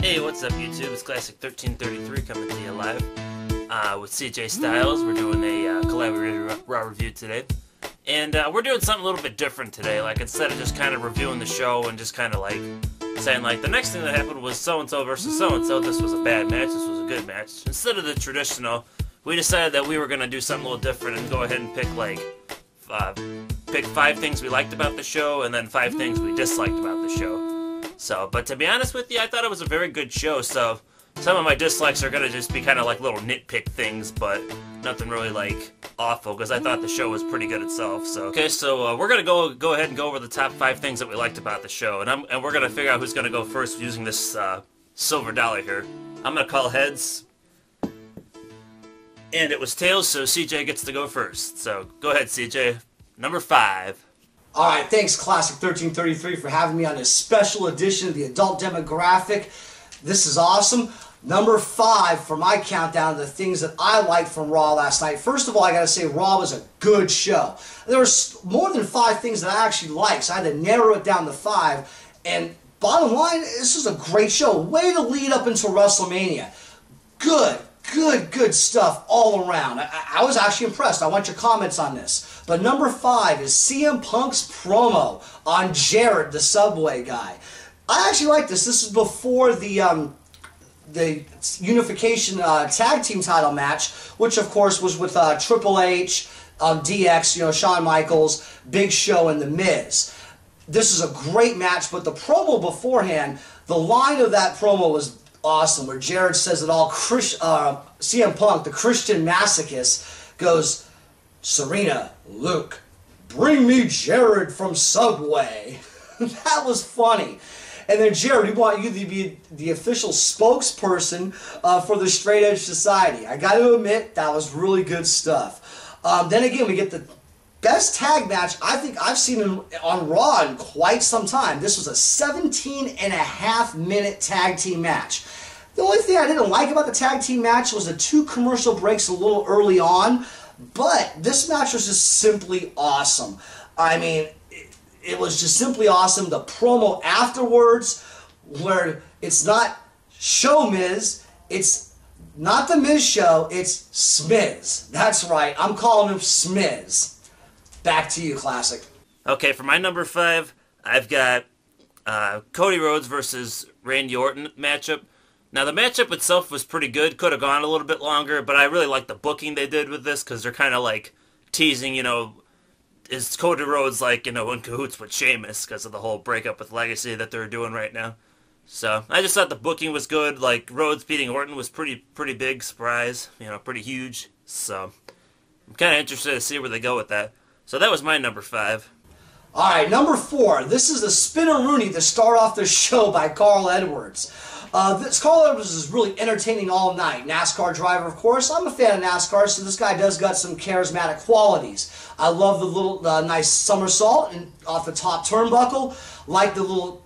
Hey, what's up YouTube? It's Classic1333 coming to you live with CJ Styles. We're doing a collaborated Raw review today. And we're doing something a little bit different today. Like, instead of just kind of reviewing the show and just kind of like saying like, the next thing that happened was so-and-so versus so-and-so, this was a bad match, this was a good match. Instead of the traditional, we decided that we were going to do something a little different and go ahead and pick like, pick 5 things we liked about the show and then 5 things we disliked about the show. So, but to be honest with you, I thought it was a very good show, so some of my dislikes are going to just be kind of like little nitpick things, but nothing really like awful, because I thought the show was pretty good itself. So, okay, so we're going to go ahead and go over the top 5 things that we liked about the show, and we're going to figure out who's going to go first using this silver dollar here. I'm going to call heads, and it was tails, so CJ gets to go first. So, go ahead, CJ. Number 5. Alright, thanks Classic1333 for having me on this special edition of the adult demographic. This is awesome. Number 5 for my countdown of the things that I liked from Raw last night. First of all, I gotta say Raw was a good show. There was more than 5 things that I actually liked, so I had to narrow it down to 5. And bottom line, this was a great show. Way to lead up into WrestleMania. Good stuff all around. I was actually impressed. I want your comments on this. But number 5 is CM Punk's promo on Jared, the Subway guy. I actually like this. This is before the Unification Tag Team title match, which of course was with Triple H, DX, you know, Shawn Michaels, Big Show, and The Miz. This is a great match, but the promo beforehand, the line of that promo was awesome, where Jared says it all. CM Punk, the Christian masochist, goes, "Serena, Luke, bring me Jared from Subway." That was funny. And then, Jared, we want you to be the official spokesperson for the Straight Edge Society. I got to admit, that was really good stuff. Then again, we get the best tag match I think I've seen on Raw in quite some time. This was a 17.5-minute tag team match. The only thing I didn't like about the tag team match was the 2 commercial breaks a little early on, but this match was just simply awesome. I mean, it was just simply awesome. The promo afterwards, where it's not Show Miz, it's not the Miz Show, it's Smiz. That's right, I'm calling him Smiz. Back to you, Classic. Okay, for my number 5, I've got Cody Rhodes versus Randy Orton matchup. Now, the matchup itself was pretty good. Could have gone a little bit longer, but I really like the booking they did with this, because they're kind of like teasing, you know, is Cody Rhodes like, you know, in cahoots with Sheamus because of the whole breakup with Legacy that they're doing right now. So, I just thought the booking was good. Like, Rhodes beating Orton was pretty big surprise, you know, pretty huge. So, I'm kind of interested to see where they go with that. So that was my number 5. Alright, number 4. This is the Spin-a-Rooney to start off the show by Carl Edwards. Carl Edwards is really entertaining all night. NASCAR driver, of course. I'm a fan of NASCAR, so this guy does got some charismatic qualities. I love the little nice somersault off the top turnbuckle. Like the little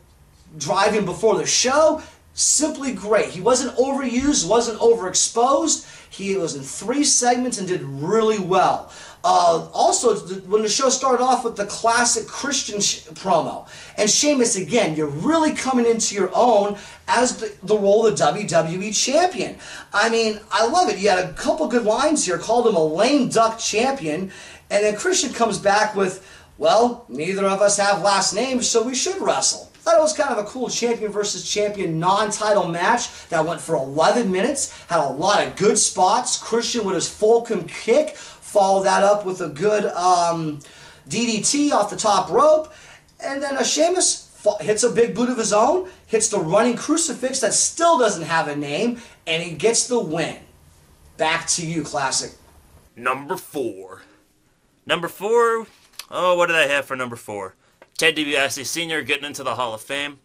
driving before the show. Simply great. He wasn't overused, wasn't overexposed. He was in 3 segments and did really well. Also, when the show started off with the classic Christian promo, and Sheamus, again, you're really coming into your own as the role of the WWE Champion. I mean, I love it. You had a couple good lines here, called him a lame duck champion, and then Christian comes back with, well, neither of us have last names, so we should wrestle. I thought it was kind of a cool champion versus champion non-title match that went for 11 minutes, had a lot of good spots. Christian with his Fulcrum kick, followed that up with a good DDT off the top rope, and then Sheamus hits a big boot of his own, hits the running crucifix that still doesn't have a name, and he gets the win. Back to you, Classic. Number 4. Number 4, oh, what did I have for number 4? Ted DiBiase Sr. getting into the Hall of Fame.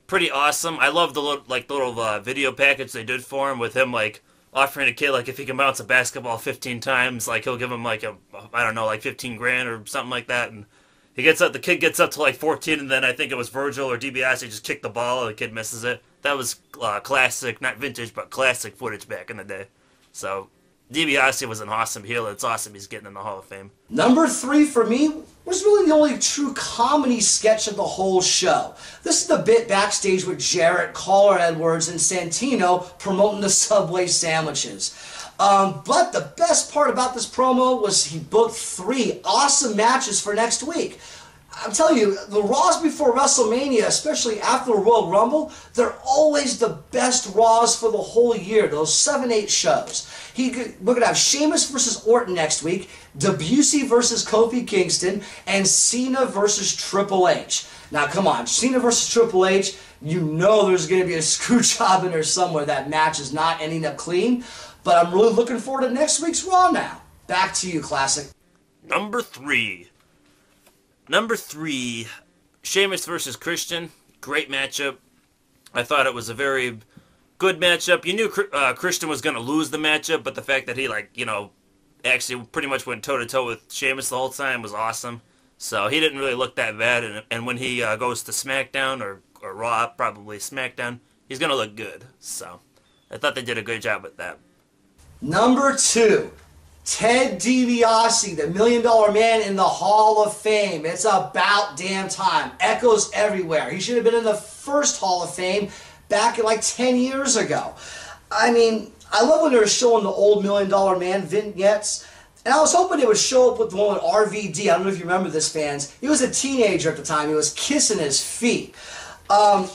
Pretty awesome. I love the little video package they did for him, with him like offering a kid, like, if he can bounce a basketball 15 times, like, he'll give him like I don't know, like 15 grand or something like that. And he gets up, the kid gets up to like 14, and then I think it was Virgil or DiBiase just kicked the ball and the kid misses it. That was classic, not vintage, but classic footage back in the day. So DiBiase was an awesome heel. It's awesome he's getting in the Hall of Fame. Number 3 for me was really the only true comedy sketch of the whole show. This is the bit backstage with Jarrett, Caller Edwards, and Santino promoting the Subway sandwiches. But the best part about this promo was he booked 3 awesome matches for next week. I'm telling you, the Raws before WrestleMania, especially after the Royal Rumble, they're always the best Raws for the whole year, those 7-8 shows. We're going to have Sheamus versus Orton next week, Debussy versus Kofi Kingston, and Cena versus Triple H. Now, come on, Cena versus Triple H, you know there's going to be a screw job in there somewhere. That match is not ending up clean, but I'm really looking forward to next week's Raw now. Back to you, Classic. Number 3. Number 3, Sheamus versus Christian. Great matchup. I thought it was a very good matchup. You knew Christian was going to lose the matchup, but the fact that he, actually pretty much went toe-to-toe with Sheamus the whole time was awesome. So he didn't really look that bad, and when he goes to SmackDown, or Raw, probably SmackDown, he's going to look good. So I thought they did a good job with that. Number 2. Ted DiBiase, the $1 Million Man in the Hall of Fame. It's about damn time. Echoes everywhere. He should have been in the first Hall of Fame back 10 years ago. I mean, I love when they were showing the old $1 Million Man vignettes. And I was hoping they would show up with the one with RVD. I don't know if you remember this, fans. He was a teenager at the time. He was kissing his feet.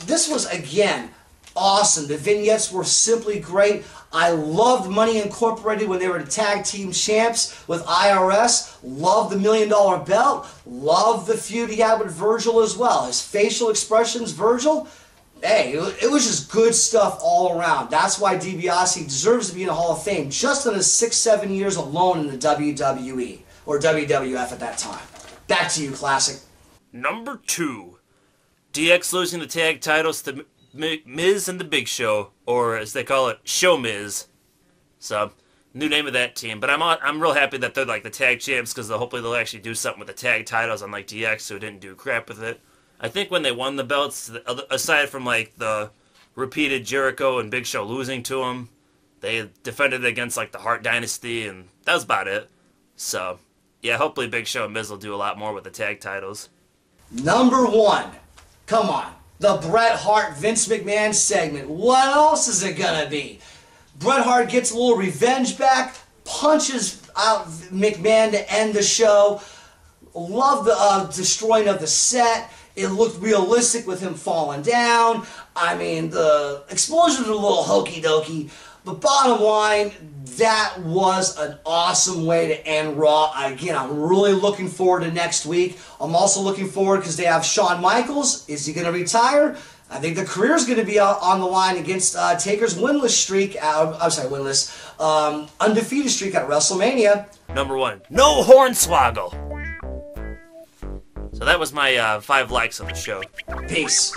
This was, again, awesome. The vignettes were simply great. I loved Money Incorporated when they were the tag team champs with IRS. Loved the $1 Million belt. Loved the feud he had with Virgil as well. His facial expressions, Virgil, hey, it was just good stuff all around. That's why DiBiase deserves to be in the Hall of Fame just in his 6-7 years alone in the WWE, or WWF at that time. Back to you, Classic. Number 2, DX losing the tag titles to Miz and the Big Show, or as they call it, Show Miz. So, new name of that team. But I'm real happy that they're the tag champs, because hopefully they'll actually do something with the tag titles, unlike DX, who didn't do crap with it. I think when they won the belts, aside from the repeated Jericho and Big Show losing to them, they defended against the Hart Dynasty, and that was about it. So, yeah, hopefully Big Show and Miz will do a lot more with the tag titles. Number 1. Come on. The Bret Hart Vince McMahon segment. What else is it gonna be? Bret Hart gets a little revenge back, punches out McMahon to end the show. Love the destroying of the set. It looked realistic with him falling down. I mean, the explosions were a little hokey dokey. But bottom line, that was an awesome way to end Raw. Again, I'm really looking forward to next week. I'm also looking forward because they have Shawn Michaels. Is he going to retire? I think the career is going to be on the line against Taker's undefeated streak at WrestleMania. Number 1, no Hornswoggle. So that was my 5 likes on the show. Peace.